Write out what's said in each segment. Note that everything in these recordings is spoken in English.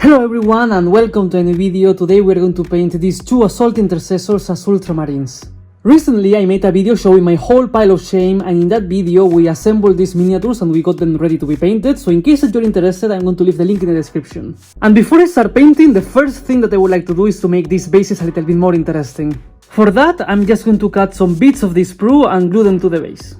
Hello everyone and welcome to a new video. Today we're going to paint these two assault intercessors as Ultramarines. Recently I made a video showing my whole pile of shame, and in that video we assembled these miniatures and we got them ready to be painted, so in case that you're interested I'm going to leave the link in the description. And before I start painting, the first thing that I would like to do is to make these bases a little bit more interesting. For that I'm just going to cut some bits of this sprue and glue them to the base.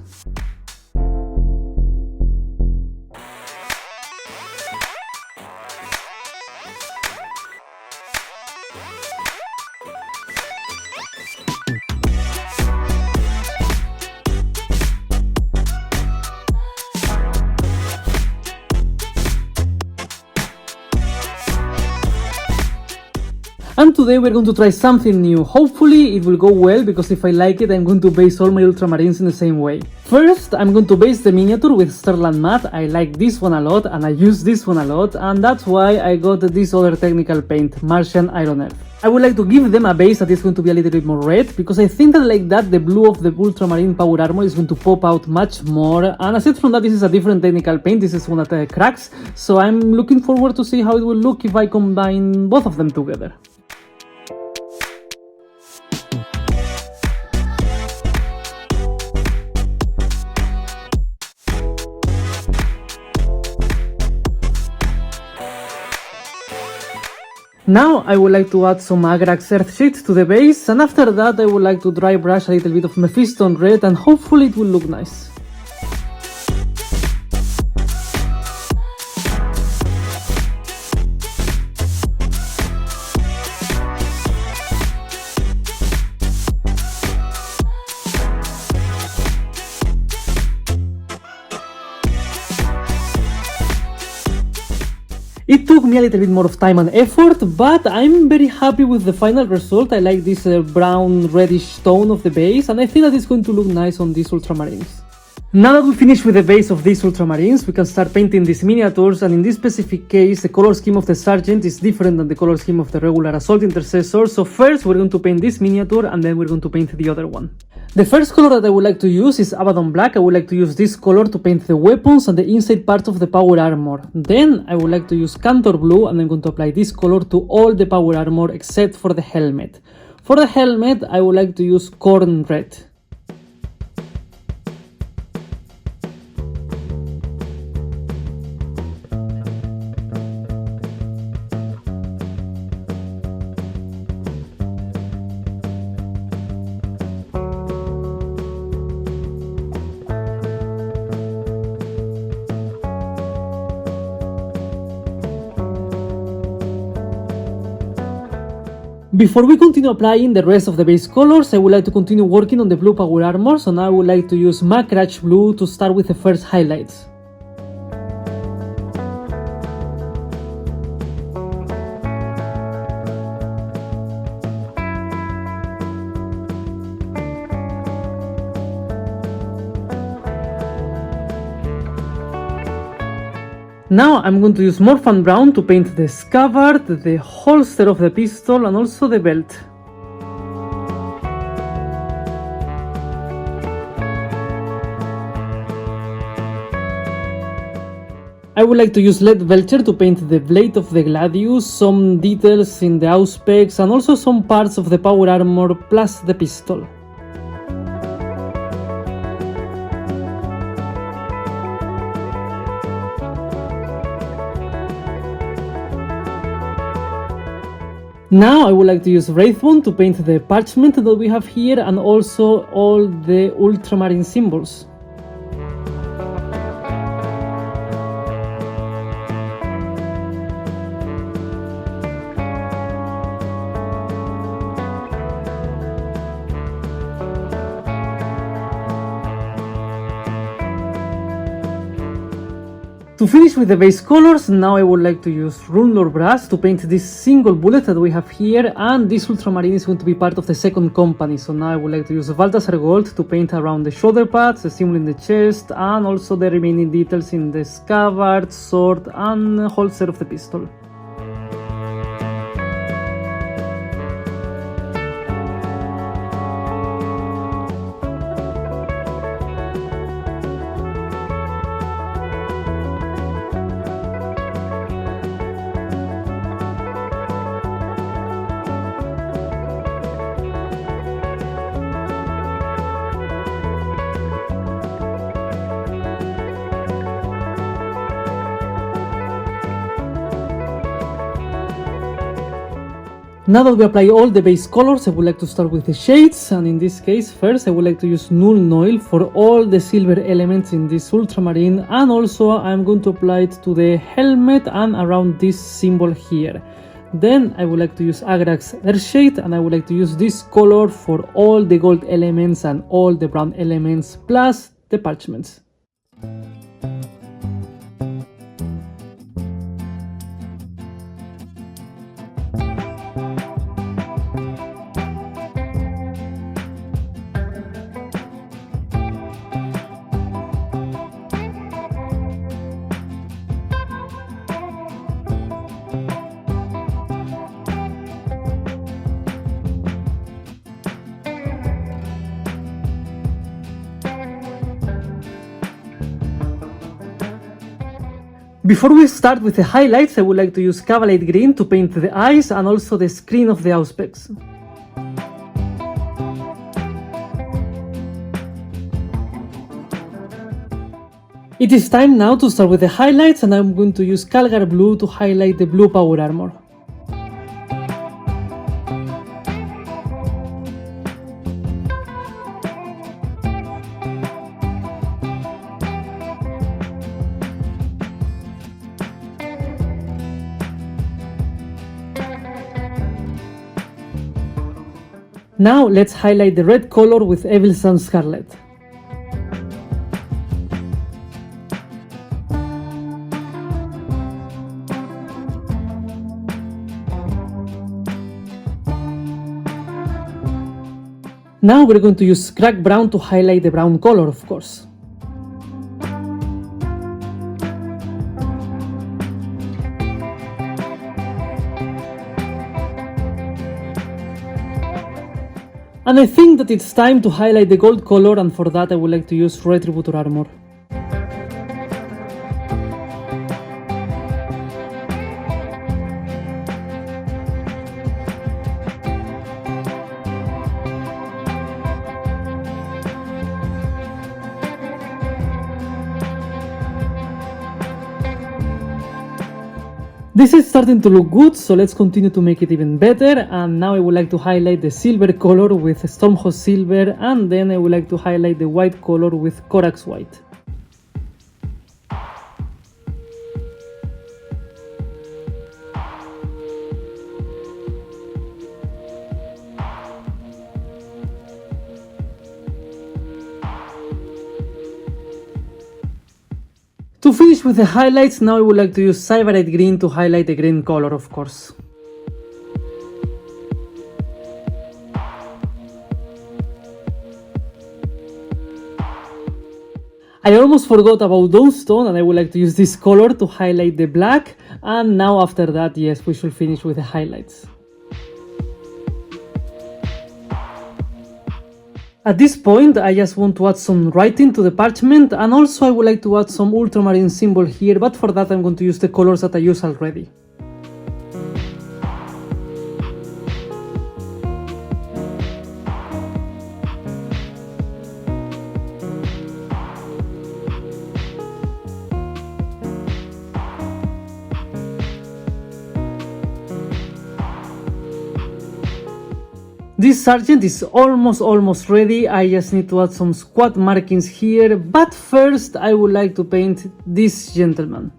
And today we're going to try something new. Hopefully it will go well, because if I like it I'm going to base all my Ultramarines in the same way. First I'm going to base the miniature with Sterland matte. I like this one a lot and I use this one a lot, and that's why I got this other technical paint, Martian Iron Earth. I would like to give them a base that is going to be a little bit more red, because I think that like that the blue of the Ultramarine power armor is going to pop out much more, and aside from that this is a different technical paint, this is one that cracks, so I'm looking forward to see how it will look if I combine both of them together. Now I would like to add some Agrax Earth sheet to the base, and after that I would like to dry brush a little bit of Mephiston red, and hopefully it will look nice. It took me a little bit more of time and effort, but I'm very happy with the final result. I like this brown reddish tone of the base, and I think that it's going to look nice on these Ultramarines. Now that we finished with the base of these Ultramarines, we can start painting these miniatures, and in this specific case the color scheme of the Sergeant is different than the color scheme of the regular Assault Intercessor, so first we're going to paint this miniature and then we're going to paint the other one. The first color that I would like to use is Abaddon Black. I would like to use this color to paint the weapons and the inside part of the power armor. Then I would like to use Cantor Blue, and I'm going to apply this color to all the power armor except for the helmet. For the helmet I would like to use Corn Red. Before we continue applying the rest of the base colors, I would like to continue working on the blue power armor, so now I would like to use Macrach Blue to start with the first highlights. Now I'm going to use Morphan Brown to paint the scabbard, the holster of the pistol, and also the belt. I would like to use Lead Velcher to paint the blade of the Gladius, some details in the auspex, and also some parts of the power armor plus the pistol. Now I would like to use Wraithbone to paint the parchment that we have here, and also all the Ultramarine symbols. To finish with the base colors, now I would like to use Runelord Brass to paint this single bullet that we have here, and this Ultramarine is going to be part of the second company, so now I would like to use Balthasar Gold to paint around the shoulder pads, the symbol in the chest, and also the remaining details in the scabbard, sword, and holster of the pistol. Now that we apply all the base colors, I would like to start with the shades, and in this case, first I would like to use null noil for all the silver elements in this ultramarine, and also I'm going to apply it to the helmet and around this symbol here. Then I would like to use Agrax Earthshade, and I would like to use this color for all the gold elements and all the brown elements, plus the parchments. Before we start with the highlights, I would like to use Cavalite Green to paint the eyes and also the screen of the Auspex. It is time now to start with the highlights, and I'm going to use Calgar Blue to highlight the blue power armor. Now let's highlight the red color with Evil Sun Scarlet. Now we're going to use Crack Brown to highlight the brown color, of course. And I think that it's time to highlight the gold color, and for that I would like to use Retributor Armor. This is starting to look good, so let's continue to make it even better. And now I would like to highlight the silver color with Stormhost Silver, and then I would like to highlight the white color with Corax White. To finish with the highlights, now I would like to use Sybarite Green to highlight the green color, of course. I almost forgot about Dawnstone, and I would like to use this color to highlight the black, and now after that, yes, we should finish with the highlights. At this point, I just want to add some writing to the parchment, and also I would like to add some ultramarine symbol here, but for that I'm going to use the colors that I used already. This sergeant is almost ready. I just need to add some squad markings here, but first I would like to paint this gentleman.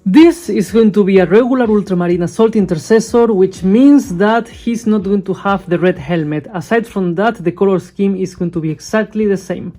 This is going to be a regular Ultramarine Assault Intercessor, which means that he's not going to have the red helmet. Aside from that, the color scheme is going to be exactly the same.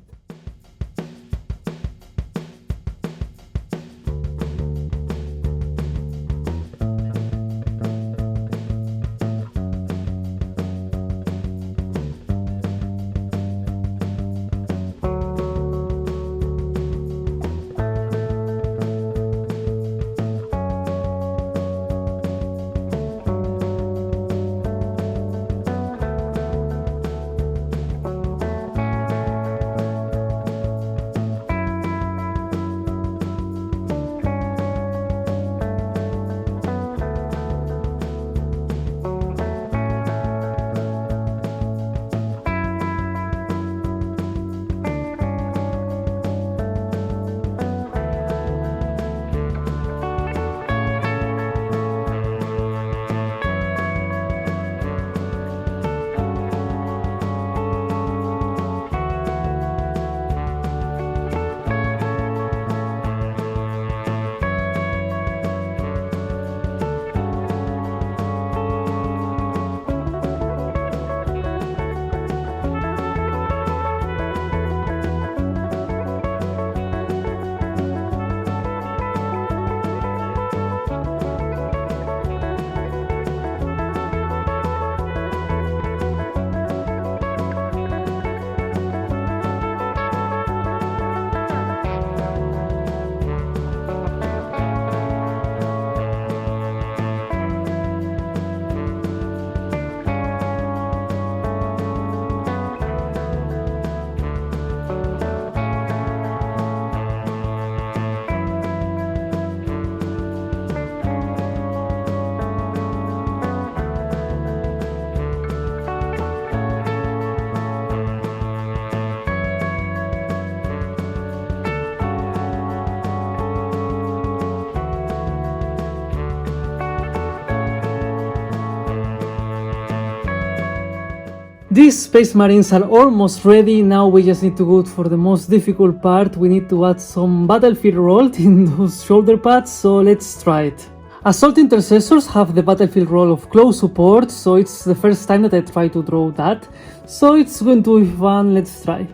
These Space Marines are almost ready. Now we just need to go for the most difficult part. We need to add some battlefield roll in those shoulder pads, so let's try it. Assault Intercessors have the battlefield role of close support, so it's the first time that I try to draw that. So it's going to be fun, let's try.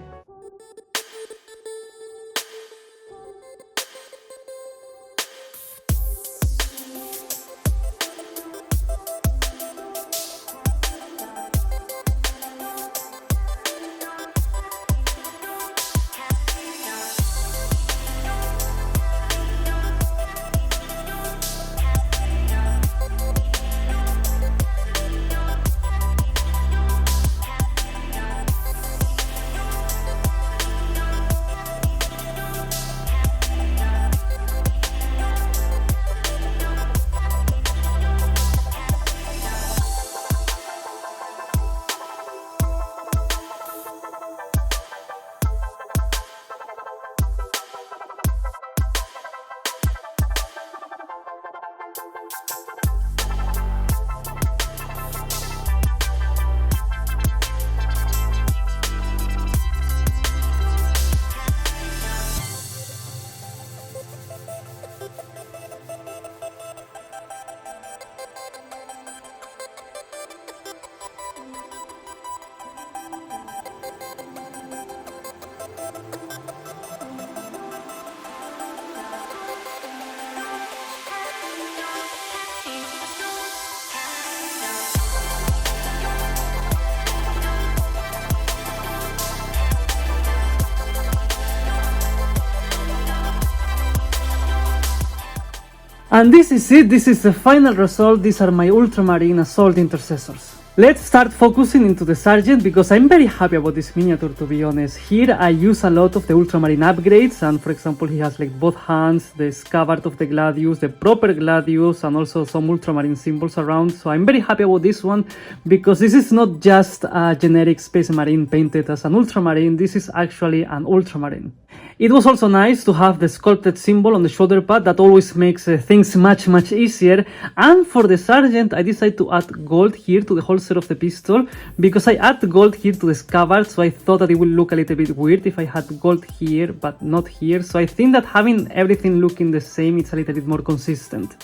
And this is it, this is the final result. These are my Ultramarine Assault Intercessors. Let's start focusing into the Sergeant, because I'm very happy about this miniature, to be honest. Here I use a lot of the Ultramarine upgrades, and for example he has like both hands, the scabbard of the Gladius, the proper Gladius, and also some Ultramarine symbols around. So I'm very happy about this one, because this is not just a generic Space Marine painted as an Ultramarine, this is actually an Ultramarine. It was also nice to have the sculpted symbol on the shoulder pad. That always makes things much easier. And for the Sergeant, I decided to add gold here to the holster of the pistol, because I add gold here to the scabbard, so I thought that it would look a little bit weird if I had gold here but not here. So I think that having everything looking the same, it's a little bit more consistent.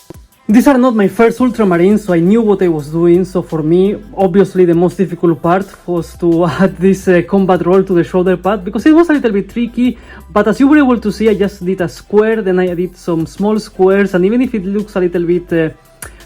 These are not my first Ultramarines, so I knew what I was doing. So for me, obviously the most difficult part was to add this combat roll to the shoulder pad, because it was a little bit tricky. But as you were able to see, I just did a square, then I did some small squares, and even if it looks a little bit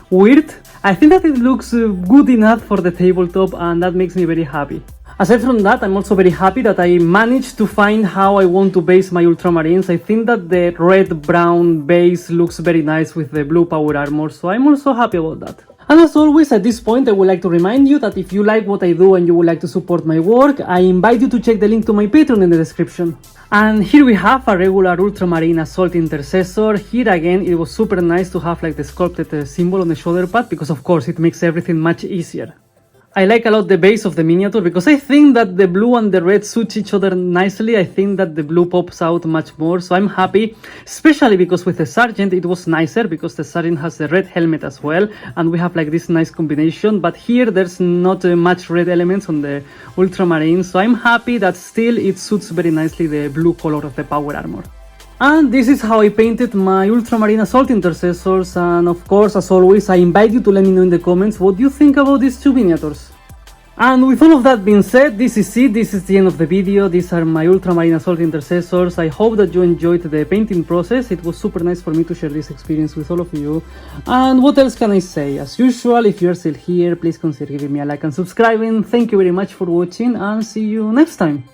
weird, I think that it looks good enough for the tabletop, and that makes me very happy. Aside from that, I'm also very happy that I managed to find how I want to base my Ultramarines. I think that the red-brown base looks very nice with the blue power armor, so I'm also happy about that. And as always, at this point, I would like to remind you that if you like what I do and you would like to support my work, I invite you to check the link to my Patreon in the description. And here we have a regular Ultramarine Assault Intercessor. Here again, it was super nice to have like the sculpted symbol on the shoulder pad, because of course it makes everything much easier. I like a lot the base of the miniature, because I think that the blue and the red suit each other nicely. I think that the blue pops out much more, so I'm happy, especially because with the Sergeant it was nicer, because the Sergeant has the red helmet as well, and we have like this nice combination. But here there's not much red elements on the Ultramarine, so I'm happy that still it suits very nicely the blue color of the power armor. And this is how I painted my Ultramarine Assault Intercessors, and of course, as always, I invite you to let me know in the comments what you think about these two miniatures. And with all of that being said, this is it, this is the end of the video. These are my Ultramarine Assault Intercessors. I hope that you enjoyed the painting process. It was super nice for me to share this experience with all of you. And what else can I say? As usual, if you're still here, please consider giving me a like and subscribing. Thank you very much for watching, and see you next time.